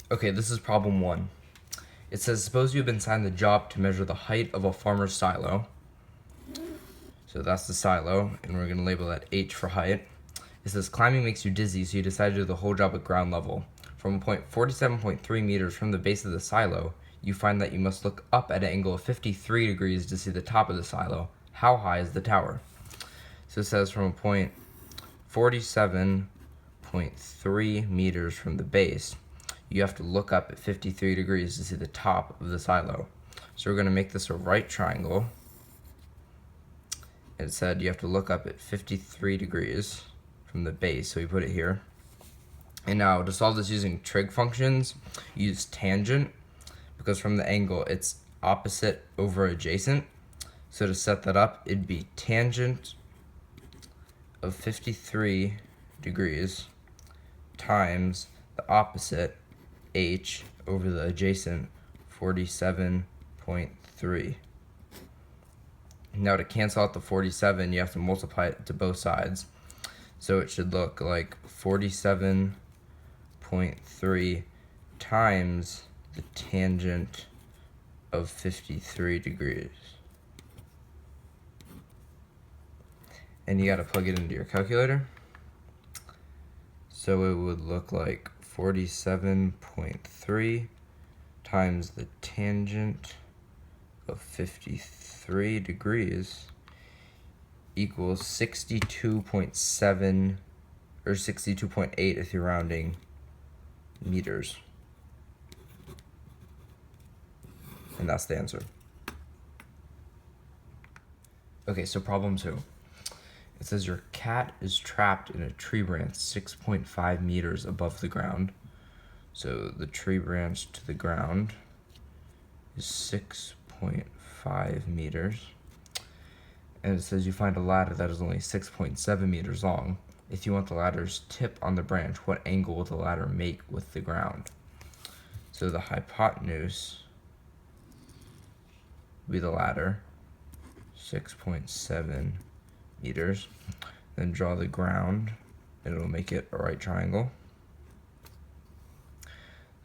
Okay, this is problem 1. It says, suppose you have been assigned the job to measure the height of a farmer's silo. So that's the silo, and we're going to label that H for height. It says, climbing makes you dizzy, so you decide to do the whole job at ground level. From a point 47.3 meters from the base of the silo, you find that you must look up at an angle of 53 degrees to see the top of the silo. How high is the tower? So it says from a point 47.3 meters from the base, you have to look up at 53 degrees to see the top of the silo. So we're going to make this a right triangle. It said you have to look up at 53 degrees from the base, so we put it here. And now to solve this using trig functions, use tangent, because from the angle it's opposite over adjacent. So to set that up, it'd be tangent of 53 degrees times the opposite h over the adjacent 47.3. Now to cancel out the 47, you have to multiply it to both sides. So it should look like 47.3 times the tangent of 53 degrees. And you got to plug it into your calculator. So it would look like 47.3 times the tangent of 53 degrees equals 62.7 or 62.8 if you're rounding meters. And that's the answer. Okay, so problem 2. It says your cat is trapped in a tree branch 6.5 meters above the ground. So the tree branch to the ground is 6.5 meters. And it says you find a ladder that is only 6.7 meters long. If you want the ladder's tip on the branch, what angle will the ladder make with the ground? So the hypotenuse will be the ladder, 6.7 meters. Then draw the ground, and it'll make it a right triangle.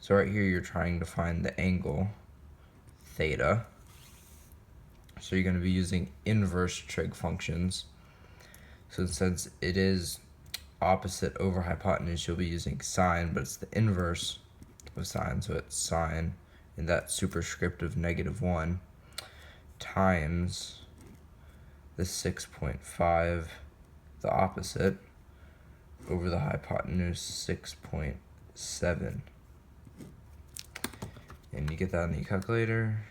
So right here, you're trying to find the angle, theta. So you're going to be using inverse trig functions. So since it is opposite over hypotenuse, you'll be using sine, but it's the inverse of sine, so it's sine in that superscript of -1 times the 6.5, the opposite, over the hypotenuse 6.7. And you get that in the calculator,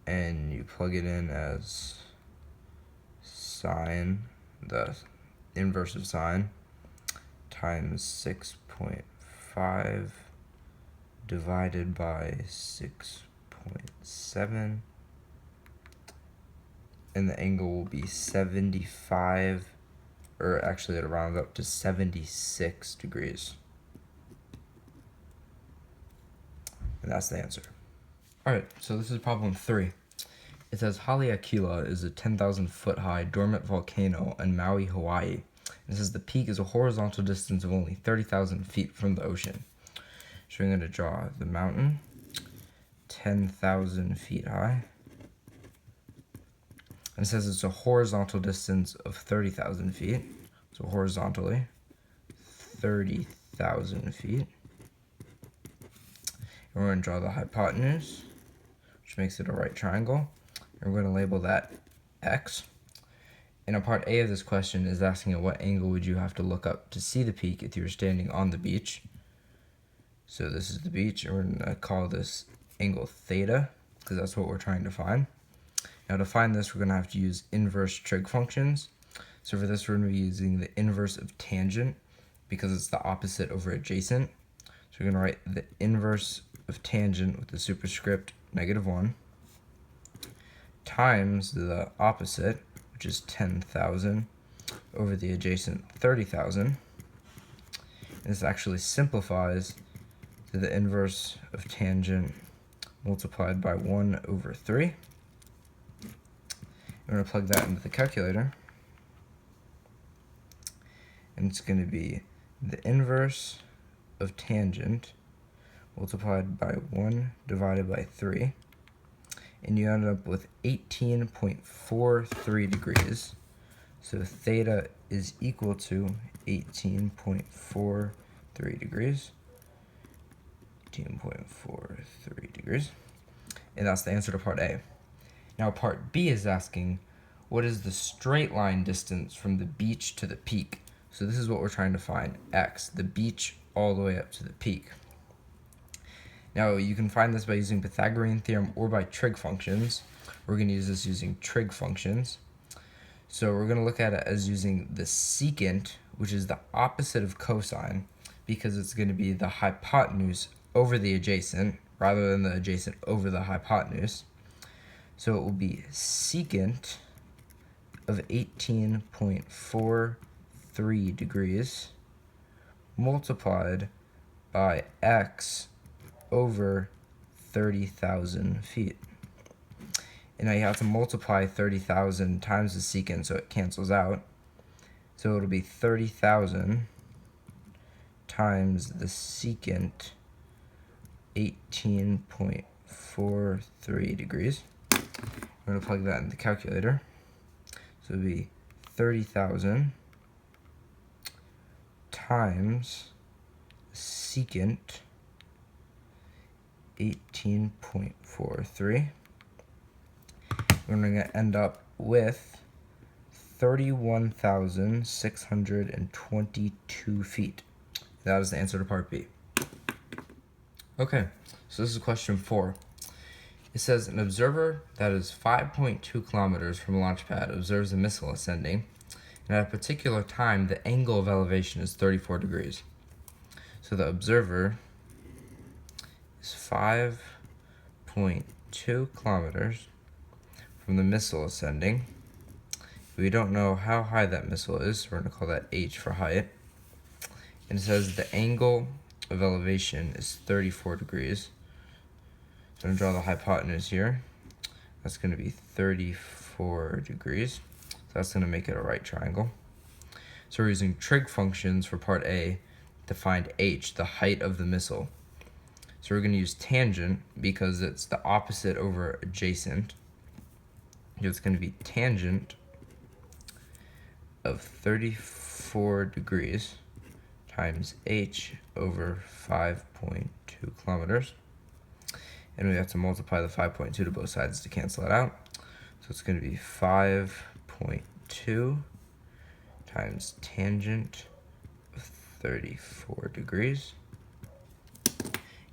and you plug it in as sine, the inverse of sine, times 6.5 divided by 6.7, and the angle will be 75, or actually it'll round up to 76 degrees. And that's the answer. Alright, so this is problem 3. It says Haleakala is a 10,000 foot high dormant volcano in Maui, Hawaii. It says the peak is a horizontal distance of only 30,000 feet from the ocean. So we're going to draw the mountain, 10,000 feet high. And it says it's a horizontal distance of 30,000 feet. So horizontally, 30,000 feet. And we're going to draw the hypotenuse, which makes it a right triangle. And we're going to label that x. And part A of this question is asking at what angle would you have to look up to see the peak if you were standing on the beach. So this is the beach, and we're going to call this angle theta, because that's what we're trying to find. Now to find this, we're going to have to use inverse trig functions. So for this, we're going to be using the inverse of tangent, because it's the opposite over adjacent. So we're going to write the inverse of tangent with the superscript -1 times the opposite, which is 10,000, over the adjacent 30,000. And this actually simplifies to the inverse of tangent multiplied by 1/3. I'm going to plug that into the calculator. And it's going to be the inverse of tangent multiplied by 1 divided by 3, and you end up with 18.43 degrees. So theta is equal to 18.43 degrees. 18.43 degrees. And that's the answer to part A. Now part B is asking, what is the straight line distance from the beach to the peak? So this is what we're trying to find, x, the beach all the way up to the peak. Now you can find this by using Pythagorean theorem or by trig functions. We're going to use this using trig functions. So we're going to look at it as using the secant, which is the opposite of cosine, because it's going to be the hypotenuse over the adjacent, rather than the adjacent over the hypotenuse. So it will be secant of 18.43 degrees multiplied by x over 30,000 feet. And now you have to multiply 30,000 times the secant so it cancels out. So it'll be 30,000 times the secant 18.43 degrees. I'm going to plug that in the calculator. So it'll be 30,000 times secant 18.43. We're going to end up with 31,622 feet. That is the answer to part B. Okay, so this is question 4. It says an observer that is 5.2 kilometers from a launch pad observes a missile ascending, and at a particular time the angle of elevation is 34 degrees. So the observer is 5.2 kilometers from the missile ascending. We don't know how high that missile is, so we're going to call that h for height. And it says the angle of elevation is 34 degrees. So I'm going to draw the hypotenuse here. That's going to be 34 degrees. So that's going to make it a right triangle. So we're using trig functions for part A to find h, the height of the missile. So we're going to use tangent because it's the opposite over adjacent. It's going to be tangent of 34 degrees times h over 5.2 kilometers. And we have to multiply the 5.2 to both sides to cancel it out. So it's going to be 5.2 times tangent of 34 degrees.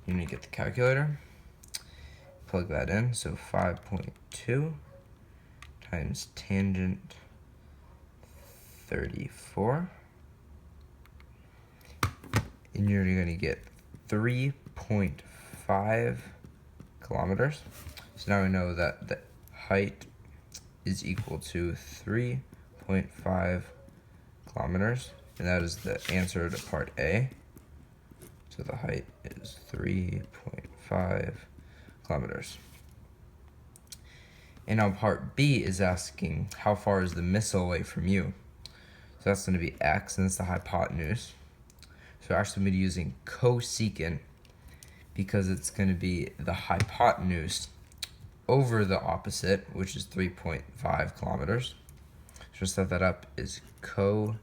You need to get the calculator. Plug that in. So 5.2 times tangent 34. And you're going to get 3.5 kilometers. So now we know that the height is equal to 3.5 kilometers, and that is the answer to part A. So the height is 3.5 kilometers. And now part B is asking how far is the missile away from you. So that's going to be x, and it's the hypotenuse. So we're actually going to be using cosecant because it's going to be the hypotenuse over the opposite, which is 3.5 kilometers. So to set that up is cosecant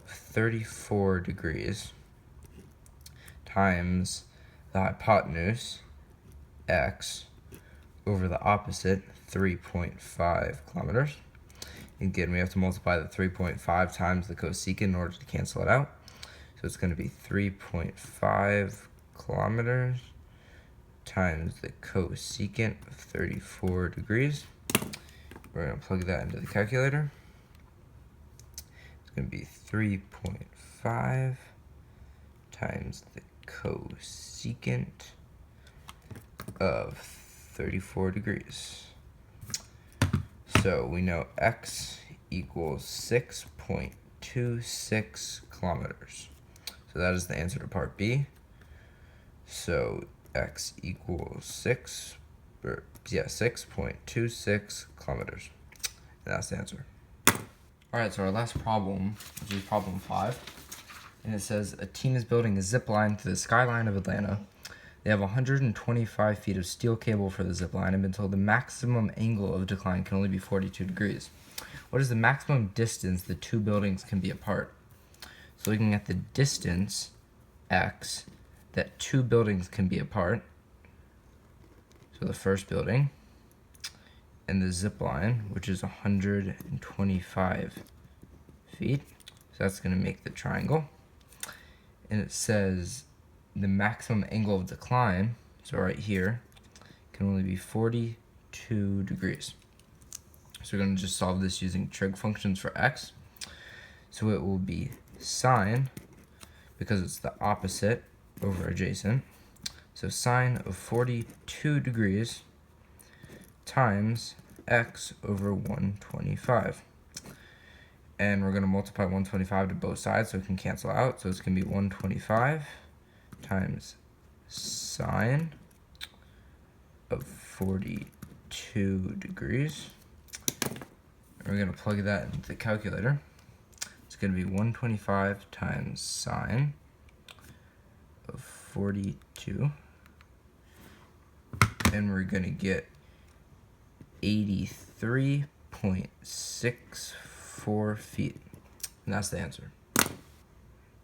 of 34 degrees times the hypotenuse, x, over the opposite, 3.5 kilometers. Again, we have to multiply the 3.5 times the cosecant in order to cancel it out. So it's going to be 3.5 kilometers times the cosecant of 34 degrees. We're going to plug that into the calculator. It's going to be 3.5 times the cosecant of 34 degrees. So we know x equals 6.26 kilometers. So that is the answer to part B. So x equals 6.26 kilometers. And that's the answer. Alright, so our last problem, which is problem 5. And it says a team is building a zip line to the skyline of Atlanta. They have 125 feet of steel cable for the zip line and been told the maximum angle of decline can only be 42 degrees. What is the maximum distance the two buildings can be apart? So looking at the distance, x, that two buildings can be apart. So the first building and the zip line, which is 125 feet. So that's going to make the triangle. And it says the maximum angle of decline, so right here, can only be 42 degrees. So we're going to just solve this using trig functions for x. So it will be sine, because it's the opposite over adjacent. So sine of 42 degrees times x over 125. And we're going to multiply 125 to both sides so it can cancel out. So it's going to be 125 times sine of 42 degrees. And we're going to plug that into the calculator. It's going to be 125 times sine of 42. And we're going to get 83.64 feet. And that's the answer.